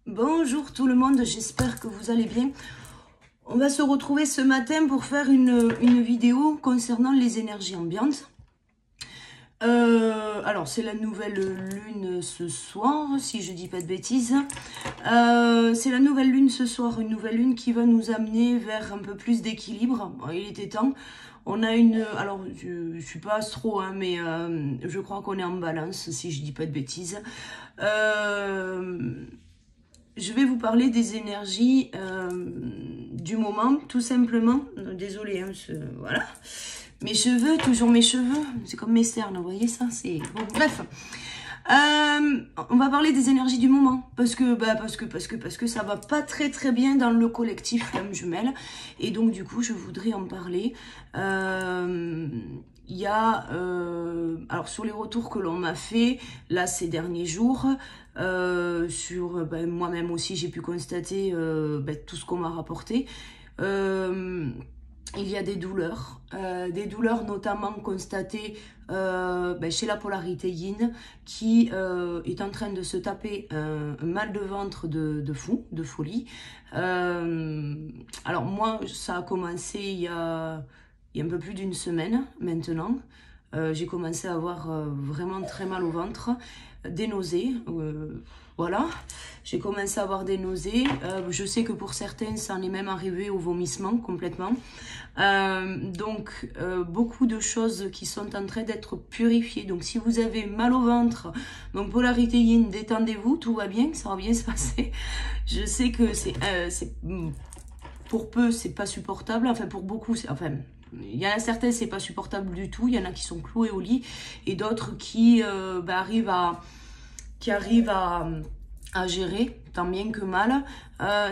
Bonjour tout le monde, j'espère que vous allez bien. On va se retrouver ce matin pour faire une vidéo concernant les énergies ambiantes. Alors c'est la nouvelle lune ce soir, si je dis pas de bêtises. C'est la nouvelle lune ce soir, une nouvelle lune qui va nous amener vers un peu plus d'équilibre. Bon, il était temps. On a alors je suis pas astro, hein, mais je crois qu'on est en balance, si je dis pas de bêtises. Je vais vous parler des énergies du moment, tout simplement. Désolée, hein, voilà. Mes cheveux, toujours mes cheveux. C'est comme mes cernes, vous voyez ça, c'est... Bon, bref. On va parler des énergies du moment. Parce que ça va pas très bien dans le collectif Flamme Jumelle. Et donc, du coup, je voudrais en parler. Il y a, alors sur les retours que l'on m'a fait là ces derniers jours, moi-même aussi j'ai pu constater tout ce qu'on m'a rapporté. Il y a des douleurs notamment constatées chez la polarité yin qui est en train de se taper un mal de ventre de fou, de folie. Alors moi ça a commencé il y a un peu plus d'une semaine maintenant. J'ai commencé à avoir vraiment très mal au ventre, des nausées, voilà. J'ai commencé à avoir des nausées. Je sais que pour certains, ça en est même arrivé au vomissement complètement. Donc, beaucoup de choses qui sont en train d'être purifiées. Donc, si vous avez mal au ventre, donc polarité yin, détendez-vous, tout va bien, ça va bien se passer. Je sais que pour peu, c'est pas supportable. Enfin, pour beaucoup, il y en a certains, c'est pas supportable du tout. Il y en a qui sont cloués au lit et d'autres qui arrivent à gérer, tant bien que mal.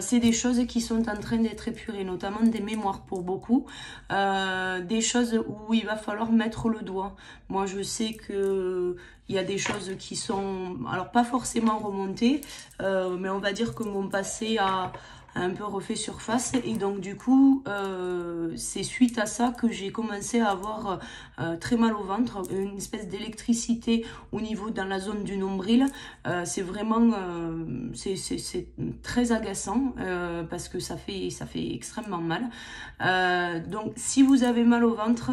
C'est des choses qui sont en train d'être épurées, notamment des mémoires pour beaucoup. Des choses où il va falloir mettre le doigt. Moi, je sais que il y a des choses qui sont, alors pas forcément remontées, mais on va dire que mon passé a un peu refait surface et donc du coup c'est suite à ça que j'ai commencé à avoir très mal au ventre, une espèce d'électricité au niveau dans la zone du nombril. C'est vraiment c'est très agaçant parce que ça fait extrêmement mal. Donc si vous avez mal au ventre,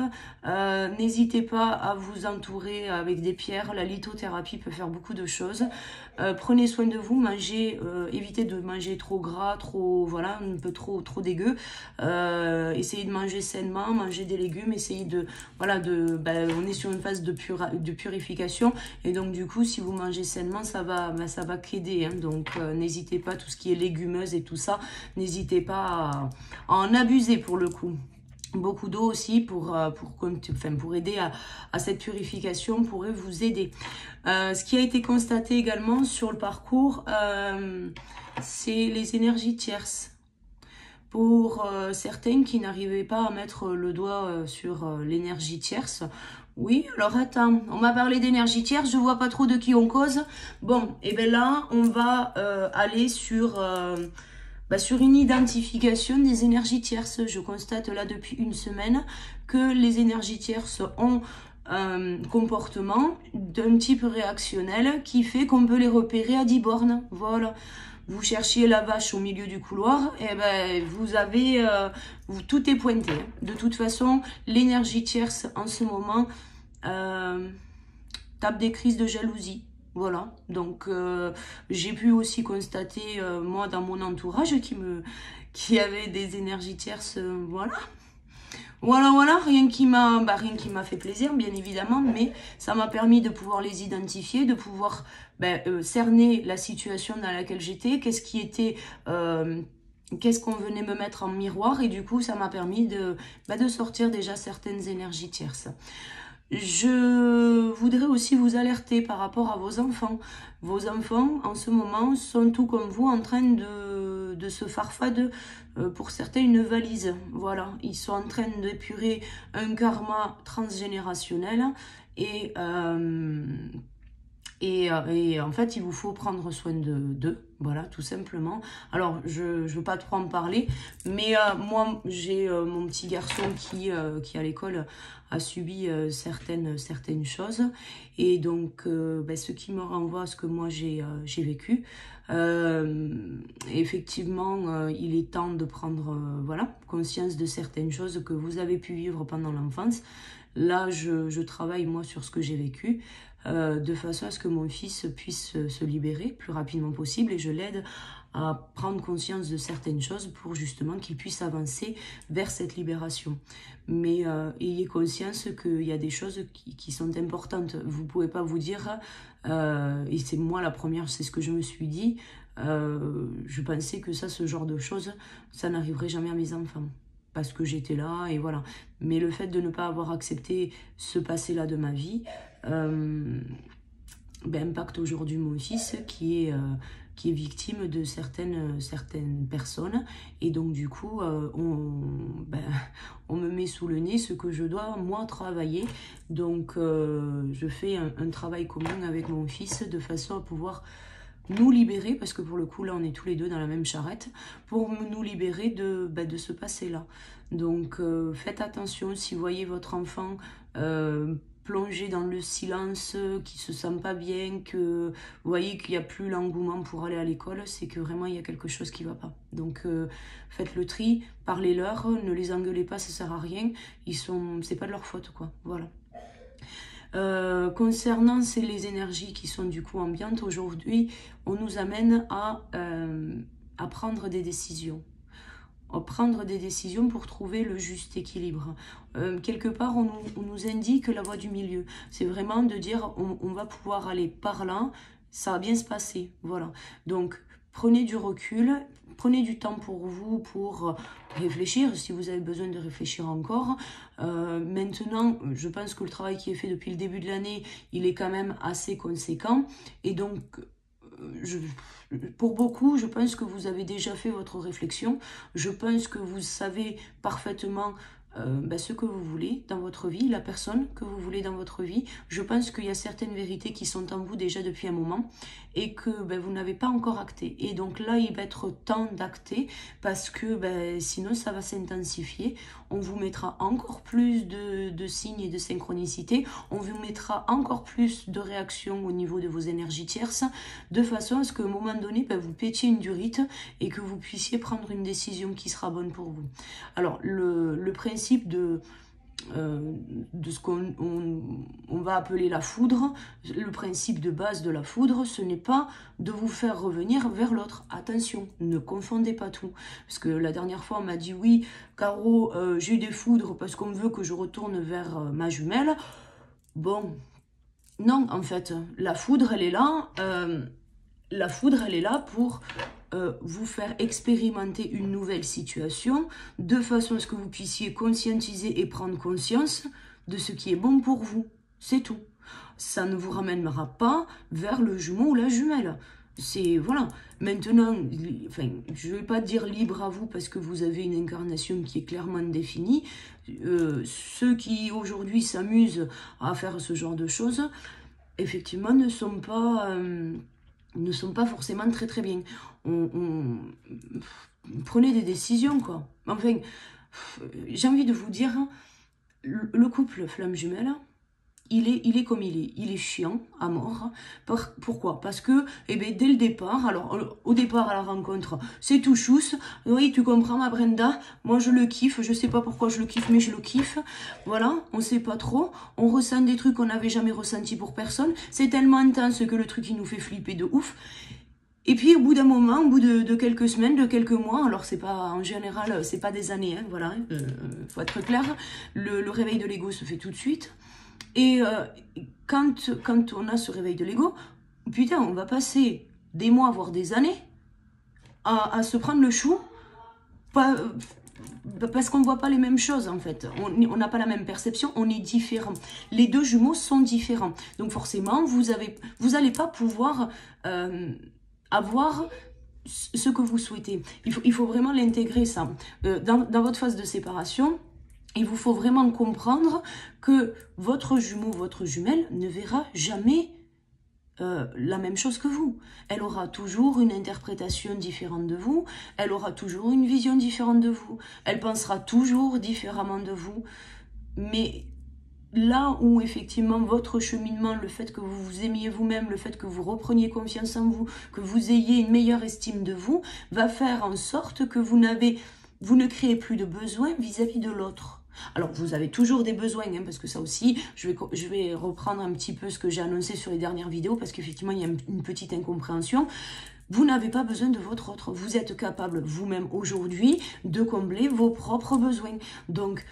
n'hésitez pas à vous entourer avec des pierres. La lithothérapie peut faire beaucoup de choses. Prenez soin de vous, mangez, évitez de manger trop gras, voilà, un peu trop dégueu. Essayez de manger sainement, manger des légumes, essayez de, voilà, on est sur une phase de purification et donc du coup, si vous mangez sainement, ça va qu'aider. Hein, donc n'hésitez pas, tout ce qui est légumeuse et tout ça, n'hésitez pas à en abuser pour le coup. Beaucoup d'eau aussi pour aider à cette purification pourrait vous aider. Ce qui a été constaté également sur le parcours, c'est les énergies tierces. Pour certains qui n'arrivaient pas à mettre le doigt sur l'énergie tierce. Oui, alors attends, on m'a parlé d'énergie tierce, je vois pas trop de qui on cause. Bon, et bien là, on va aller sur une identification des énergies tierces. Je constate là depuis une semaine que les énergies tierces ont un comportement d'un type réactionnel qui fait qu'on peut les repérer à 10 bornes. Voilà. Vous cherchiez la vache au milieu du couloir, et ben vous avez tout est pointé. De toute façon, l'énergie tierce en ce moment tape des crises de jalousie. Voilà, donc j'ai pu aussi constater moi dans mon entourage qui avait des énergies tierces, voilà, rien qui m'a fait plaisir, bien évidemment, mais ça m'a permis de pouvoir les identifier, de pouvoir cerner la situation dans laquelle j'étais, qu'est-ce qu'on venait me mettre en miroir, et du coup, ça m'a permis de sortir déjà certaines énergies tierces. Je voudrais aussi vous alerter par rapport à vos enfants. Vos enfants, en ce moment, sont tout comme vous en train de se farfader, pour certains, une valise. Voilà, ils sont en train d'épurer un karma transgénérationnel et Et en fait, il vous faut prendre soin d'eux, voilà, tout simplement. Alors, je ne veux pas trop en parler, mais moi, j'ai mon petit garçon qui à l'école, a subi certaines choses. Et donc, ce qui me renvoie à ce que moi, j'ai vécu. Effectivement, il est temps de prendre voilà, conscience de certaines choses que vous avez pu vivre pendant l'enfance. Là, je travaille, moi, sur ce que j'ai vécu. De façon à ce que mon fils puisse se libérer le plus rapidement possible et je l'aide à prendre conscience de certaines choses pour justement qu'il puisse avancer vers cette libération. Mais ayez conscience qu'il y a des choses qui sont importantes. Vous ne pouvez pas vous dire, et c'est moi la première, c'est ce que je me suis dit, je pensais que ce genre de choses, ça n'arriverait jamais à mes enfants. Parce que j'étais là et voilà. Mais le fait de ne pas avoir accepté ce passé-là de ma vie impacte aujourd'hui mon fils qui est victime de certaines personnes. Et donc du coup, on me met sous le nez ce que je dois, moi, travailler. Donc je fais un travail commun avec mon fils de façon à pouvoir nous libérer, parce que pour le coup, là, on est tous les deux dans la même charrette, pour nous libérer de ce passé-là. Donc, faites attention si vous voyez votre enfant plongé dans le silence, qui se sent pas bien, que vous voyez qu'il n'y a plus l'engouement pour aller à l'école, c'est que vraiment, il y a quelque chose qui ne va pas. Donc, faites le tri, parlez-leur, ne les engueulez pas, ça sert à rien. C'est pas de leur faute, quoi. Voilà. Concernant les énergies qui sont du coup ambiantes, aujourd'hui, on nous amène à prendre des décisions. À prendre des décisions pour trouver le juste équilibre. Quelque part, on nous indique la voie du milieu. C'est vraiment de dire, on va pouvoir aller par là, ça va bien se passer. Voilà. Donc, prenez du recul, prenez du temps pour vous, pour réfléchir, si vous avez besoin de réfléchir encore. Maintenant, je pense que le travail qui est fait depuis le début de l'année, il est quand même assez conséquent. Et donc, pour beaucoup, je pense que vous avez déjà fait votre réflexion. Je pense que vous savez parfaitement ce que vous voulez dans votre vie, la personne que vous voulez dans votre vie. Je pense qu'il y a certaines vérités qui sont en vous déjà depuis un moment et que vous n'avez pas encore acté. Et donc là, il va être temps d'acter parce que sinon, ça va s'intensifier. On vous mettra encore plus de signes et de synchronicité. On vous mettra encore plus de réactions au niveau de vos énergies tierces de façon à ce qu'à un moment donné, vous pétiez une durite et que vous puissiez prendre une décision qui sera bonne pour vous. Alors, le principe de ce qu'on va appeler la foudre, le principe de base de la foudre, ce n'est pas de vous faire revenir vers l'autre. Attention, ne confondez pas tout. Parce que la dernière fois, on m'a dit, oui, Caro, j'ai eu des foudres parce qu'on veut que je retourne vers ma jumelle. Bon, non, en fait, la foudre, elle est là. La foudre, elle est là pour vous faire expérimenter une nouvelle situation de façon à ce que vous puissiez conscientiser et prendre conscience de ce qui est bon pour vous. C'est tout. Ça ne vous ramènera pas vers le jumeau ou la jumelle. C'est, voilà. Maintenant, je ne vais pas dire libre à vous parce que vous avez une incarnation qui est clairement définie. Ceux qui aujourd'hui s'amusent à faire ce genre de choses, effectivement, ne sont pas forcément très très bien. Prenez des décisions, quoi. Enfin, j'ai envie de vous dire, le couple flamme jumelle, il est comme il est chiant à mort. Pourquoi? Parce que dès le départ, alors au départ à la rencontre, c'est tout chousse. Oui, tu comprends ma Brenda, moi je le kiffe, je sais pas pourquoi je le kiffe, mais je le kiffe. Voilà, on sait pas trop, on ressent des trucs qu'on n'avait jamais ressentis pour personne. C'est tellement intense que le truc il nous fait flipper de ouf. Et puis au bout d'un moment, au bout de quelques semaines, de quelques mois, alors c'est pas en général, c'est pas des années, hein, voilà, faut être clair, le réveil de l'ego se fait tout de suite. Et quand on a ce réveil de l'ego, putain, on va passer des mois, voire des années, à se prendre le chou, parce qu'on ne voit pas les mêmes choses en fait. On n'a pas la même perception, on est différent. Les deux jumeaux sont différents. Donc forcément, vous n'allez pas pouvoir avoir ce que vous souhaitez. Il faut vraiment l'intégrer ça. Dans votre phase de séparation, il vous faut vraiment comprendre que votre jumeau, votre jumelle ne verra jamais la même chose que vous. Elle aura toujours une interprétation différente de vous, elle aura toujours une vision différente de vous, elle pensera toujours différemment de vous, mais là où effectivement votre cheminement, le fait que vous vous aimiez vous-même, le fait que vous repreniez confiance en vous, que vous ayez une meilleure estime de vous, va faire en sorte que vous ne créez plus de besoins vis-à-vis de l'autre. Alors, vous avez toujours des besoins, hein, parce que ça aussi, je vais reprendre un petit peu ce que j'ai annoncé sur les dernières vidéos, parce qu'effectivement, il y a une petite incompréhension. Vous n'avez pas besoin de votre autre. Vous êtes capable, vous-même, aujourd'hui, de combler vos propres besoins. Donc,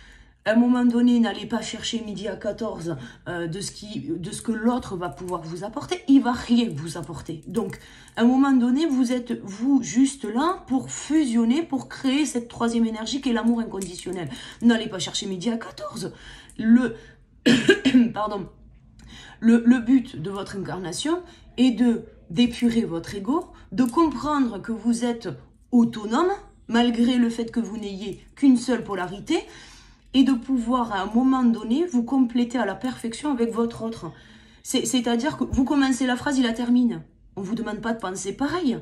à un moment donné, n'allez pas chercher midi à 14 de ce que l'autre va pouvoir vous apporter. Il va rien vous apporter. Donc, à un moment donné, vous êtes, vous, juste là pour fusionner, pour créer cette troisième énergie qui est l'amour inconditionnel. N'allez pas chercher midi à 14. Pardon. Le but de votre incarnation est d'épurer votre ego, de comprendre que vous êtes autonome, malgré le fait que vous n'ayez qu'une seule polarité, et de pouvoir à un moment donné vous compléter à la perfection avec votre autre. C'est-à-dire que vous commencez la phrase, il la termine. On ne vous demande pas de penser pareil.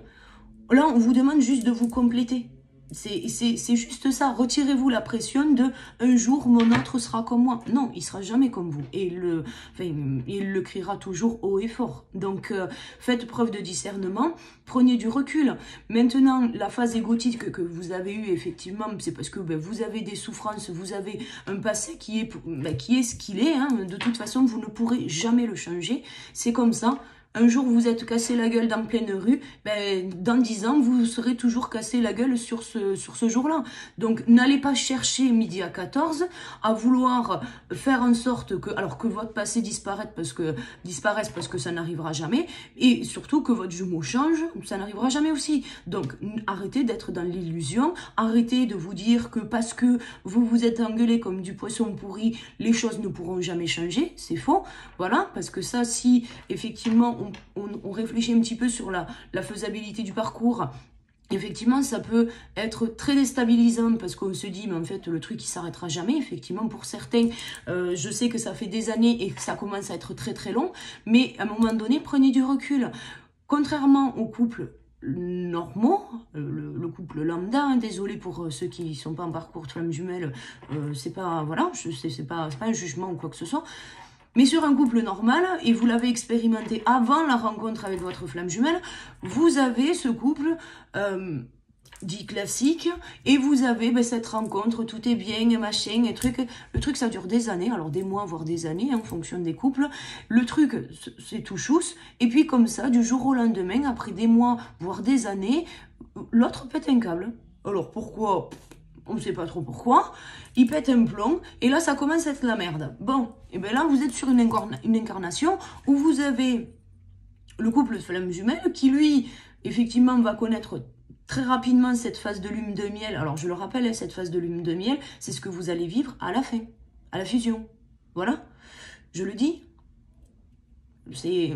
Là, on vous demande juste de vous compléter. C'est juste ça. Retirez-vous la pression de un jour mon autre sera comme moi. Non, il sera jamais comme vous. Et il le criera toujours haut et fort. Donc, faites preuve de discernement. Prenez du recul. Maintenant, la phase égotique que vous avez eue, effectivement, c'est parce que vous avez des souffrances, vous avez un passé qui est ce qu'il est. Hein. De toute façon, vous ne pourrez jamais le changer. C'est comme ça. Un jour, vous êtes cassé la gueule dans pleine rue, dans 10 ans, vous serez toujours cassé la gueule sur ce jour-là. Donc, n'allez pas chercher midi à 14 à vouloir faire en sorte que votre passé disparaisse parce que ça n'arrivera jamais, et surtout que votre jumeau change, ça n'arrivera jamais aussi. Donc, arrêtez d'être dans l'illusion, arrêtez de vous dire que parce que vous vous êtes engueulé comme du poisson pourri, les choses ne pourront jamais changer, c'est faux. Voilà, parce que ça, si effectivement on réfléchit un petit peu sur la faisabilité du parcours, effectivement, ça peut être très déstabilisant parce qu'on se dit, mais en fait, le truc, il s'arrêtera jamais. Effectivement, pour certains, je sais que ça fait des années et que ça commence à être très très long, mais à un moment donné, prenez du recul. Contrairement aux couples normaux, le couple lambda, hein, désolé pour ceux qui ne sont pas en parcours de flamme jumelle, c'est pas, voilà, c'est pas un jugement ou quoi que ce soit. Mais sur un couple normal, et vous l'avez expérimenté avant la rencontre avec votre flamme jumelle, vous avez ce couple dit classique, et vous avez cette rencontre, tout est bien, machin, et truc. Le truc, ça dure des années, alors des mois, voire des années, en fonction des couples. Le truc, c'est tout chousse, et puis comme ça, du jour au lendemain, après des mois, voire des années, l'autre pète un câble. Alors pourquoi ? On ne sait pas trop pourquoi, il pète un plomb, et là, ça commence à être la merde. Bon, et bien là, vous êtes sur une incarnation où vous avez le couple flamme jumelle qui, lui, effectivement, va connaître très rapidement cette phase de lune de miel. Alors, je le rappelle, cette phase de lune de miel, c'est ce que vous allez vivre à la fin, à la fusion. Voilà, je le dis. C'est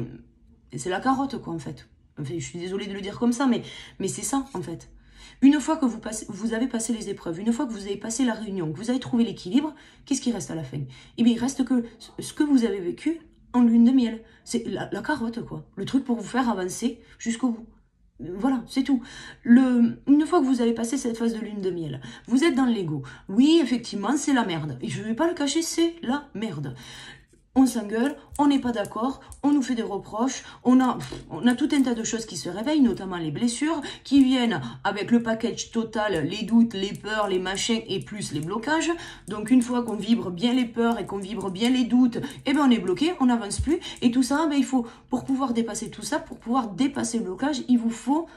la carotte, quoi, en fait. Enfin, je suis désolée de le dire comme ça, mais c'est ça, en fait. Une fois que vous avez passé les épreuves, une fois que vous avez passé la réunion, que vous avez trouvé l'équilibre, qu'est-ce qui reste à la fin? Eh bien, il reste que ce que vous avez vécu en lune de miel. C'est la carotte, quoi. Le truc pour vous faire avancer jusqu'au bout. Voilà, c'est tout. Une fois que vous avez passé cette phase de lune de miel, vous êtes dans l'ego. Oui, effectivement, c'est la merde. Et je ne vais pas le cacher, c'est la merde. On s'engueule, on n'est pas d'accord, on nous fait des reproches, on a tout un tas de choses qui se réveillent, notamment les blessures, qui viennent avec le package total, les doutes, les peurs, les machins et plus les blocages. Donc une fois qu'on vibre bien les peurs et qu'on vibre bien les doutes, eh ben on est bloqué, on n'avance plus. Et tout ça, ben il faut, pour pouvoir dépasser tout ça, pour pouvoir dépasser le blocage, il vous faut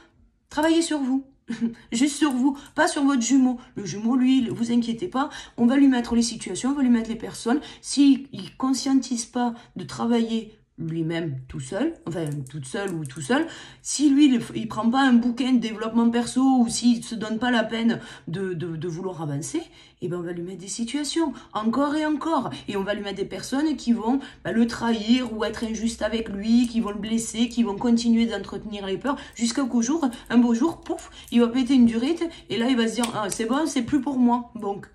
travailler sur vous. Juste sur vous, pas sur votre jumeau. Le jumeau, lui, vous inquiétez pas, on va lui mettre les situations, on va lui mettre les personnes. S'il ne conscientise pas de travailler lui-même tout seul, enfin toute seule ou tout seul, si lui, il prend pas un bouquin de développement perso ou s'il se donne pas la peine de vouloir avancer, eh ben on va lui mettre des situations, encore et encore, et on va lui mettre des personnes qui vont le trahir ou être injustes avec lui, qui vont le blesser, qui vont continuer d'entretenir les peurs, jusqu'à qu'au jour, un beau jour, pouf, il va péter une durite, et là il va se dire, ah c'est bon, c'est plus pour moi, donc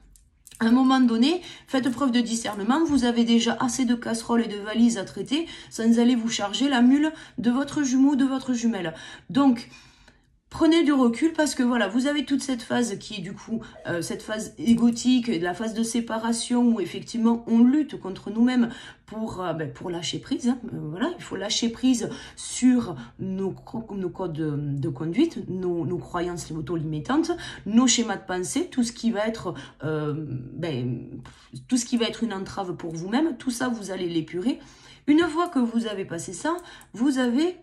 À un moment donné, faites preuve de discernement, vous avez déjà assez de casseroles et de valises à traiter sans aller vous charger la mule de votre jumeau, de votre jumelle. Donc, prenez du recul parce que voilà, vous avez toute cette phase qui est du coup cette phase égotique, la phase de séparation où effectivement on lutte contre nous-mêmes pour lâcher prise. Hein. Voilà, il faut lâcher prise sur nos codes de conduite, nos croyances auto-limitantes, nos schémas de pensée, tout ce qui va être tout ce qui va être une entrave pour vous-même. Tout ça, vous allez l'épurer. Une fois que vous avez passé ça, vous avez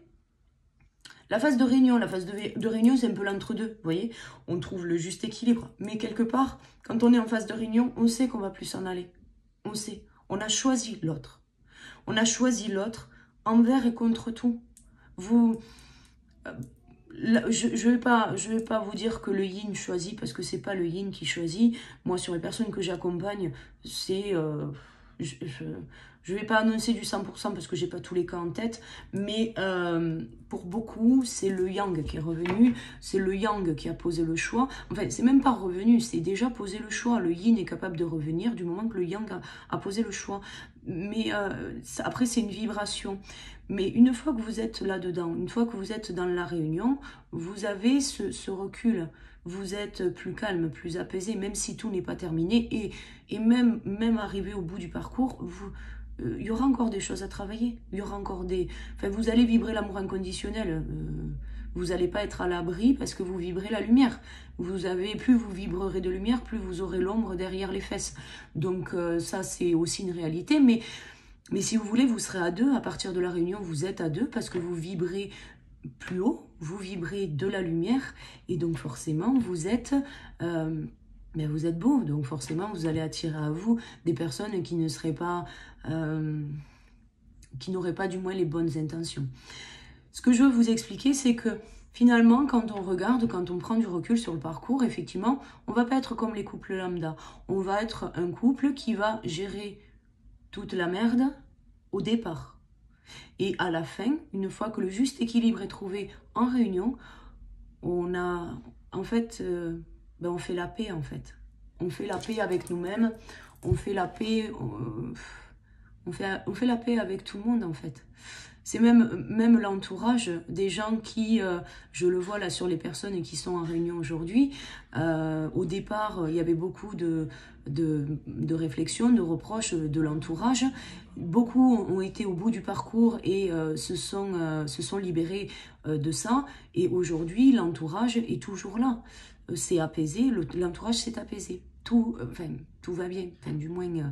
la phase de réunion. La phase de réunion, c'est un peu l'entre-deux, vous voyez. On trouve le juste équilibre. Mais quelque part, quand on est en phase de réunion, on sait qu'on va plus s'en aller. On sait. On a choisi l'autre. On a choisi l'autre envers et contre tout. Vous... je vais pas vous dire que le yin choisit, parce que c'est pas le yin qui choisit. Moi, sur les personnes que j'accompagne, c'est... je vais pas annoncer du 100% parce que j'ai pas tous les cas en tête, mais pour beaucoup, c'est le yang qui est revenu, c'est le yang qui a posé le choix. Enfin, c'est même pas revenu, c'est déjà posé le choix. Le yin est capable de revenir du moment que le yang a posé le choix. Mais après, c'est une vibration. Mais une fois que vous êtes là-dedans, une fois que vous êtes dans la réunion, vous avez ce recul. Vous êtes plus calme, plus apaisé, même si tout n'est pas terminé. Et même arrivé au bout du parcours, il y aura encore des choses à travailler. Il y aura encore des... Enfin, vous allez vibrer l'amour inconditionnel. Vous n'allez pas être à l'abri parce que vous vibrez la lumière. Plus vous vibrerez de lumière, plus vous aurez l'ombre derrière les fesses. Donc ça, c'est aussi une réalité. Mais si vous voulez, vous serez à deux. À partir de la réunion, vous êtes à deux parce que vous vibrez plus haut, vous vibrez de la lumière. Et donc forcément, vous êtes beau. Donc forcément, vous allez attirer à vous des personnes qui ne seraient pas... qui n'auraient pas du moins les bonnes intentions. Ce que je veux vous expliquer, c'est que finalement, quand on regarde, quand on prend du recul sur le parcours, effectivement, on ne va pas être comme les couples lambda. On va être un couple qui va gérer toute la merde au départ. Et à la fin, une fois que le juste équilibre est trouvé en réunion, on a, en fait, on fait la paix, en fait. On fait la paix avec nous-mêmes, on fait la paix, on fait la paix avec tout le monde, en fait. C'est même l'entourage des gens qui, je le vois là sur les personnes qui sont en réunion aujourd'hui, au départ, il y avait beaucoup de réflexions, de reproches de l'entourage. Beaucoup ont été au bout du parcours et se sont libérés de ça. Et aujourd'hui, l'entourage est toujours là. C'est apaisé, l'entourage s'est apaisé. Tout va bien, du moins...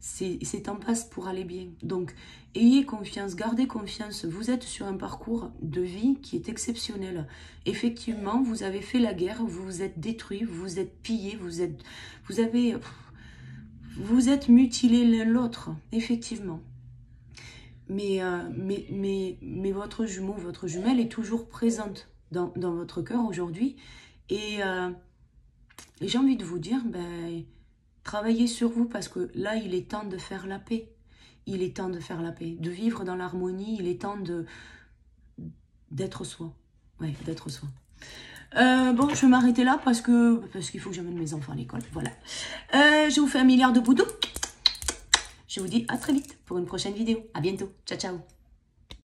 c'est en passe pour aller bien. Donc, ayez confiance, gardez confiance. Vous êtes sur un parcours de vie qui est exceptionnel. Effectivement, vous avez fait la guerre, vous vous êtes détruits, vous vous êtes pillés, vous êtes mutilés l'un l'autre, effectivement. Mais votre jumeau, votre jumelle est toujours présente dans votre cœur aujourd'hui. Et j'ai envie de vous dire, travaillez sur vous parce que là, il est temps de faire la paix. Il est temps de faire la paix, de vivre dans l'harmonie. Il est temps d'être soi. Ouais, d'être soi. Bon, je vais m'arrêter là parce qu'il faut que j'amène mes enfants à l'école. Voilà. Je vous fais un milliard de boudous. Je vous dis à très vite pour une prochaine vidéo. À bientôt. Ciao, ciao.